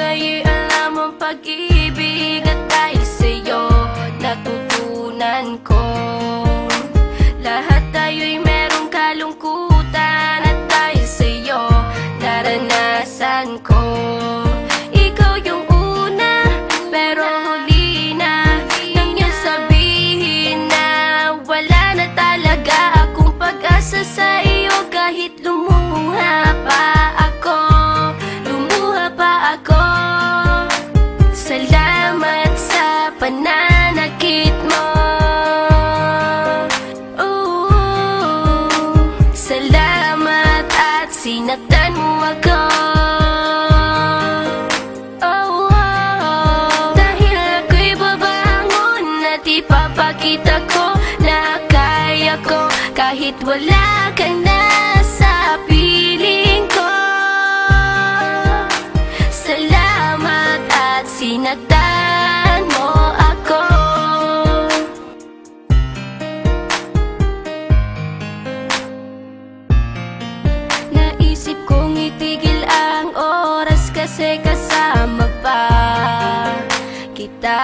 Sa'yo'y alam ang pag-ibig at dahil sa'yo natutunan ko. Lahat tayo'y merong kalungkutan at dahil sa'yo naranasan ko. Ikaw yung una pero huli na, nang iyong sabihin na wala na talaga akong pag-asa sa iyo. Kahit lumuha pa ako, salamat sa pananakit mo. Salamat at sinaktan mo ako. Dahil ako'y babangon at ipapakita ko na kaya ko kahit wala ka na sa piling ko. Salamat at sinaktan mo ako. Naisip kong itigil ang oras kasi kasama pa kita.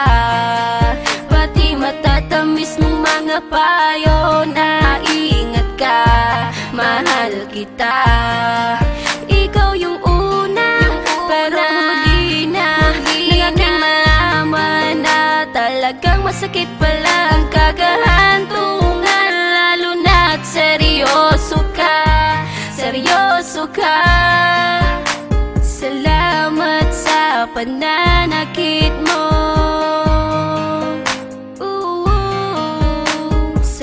Pati matatamis mong mga payo na ingat ka, mahal kita. Ikaw yung una pero huli na, nang aking malaman na talagang masakit pala ang kagahantungan. Lalo na't seryoso ka, seryoso ka. Salamat sa pananakit mo.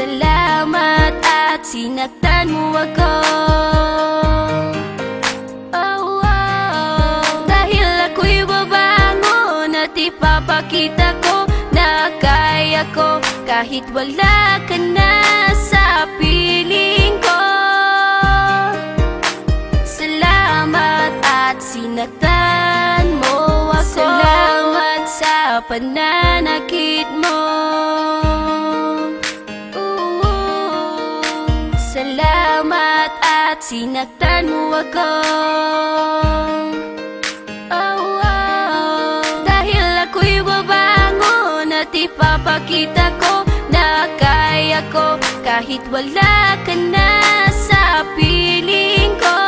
Salamat at sinaktan mo ako. Dahil ako'y babangon at ipapakita ko na kaya ko kahit wala ka na sa piling ko. Salamat at sinaktan mo ako. Salamat sa pananakit mo. Salamat at sinaktan mo ako. Dahil ako'y babangon at ipapakita ko na kaya ko kahit wala ka na sa piling ko.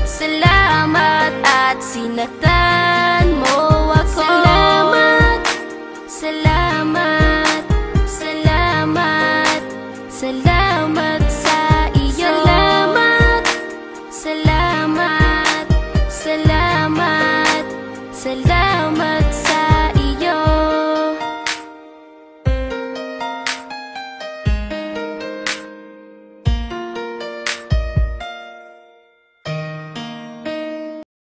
Salamat at sinaktan mo ako. Salamat, salamat.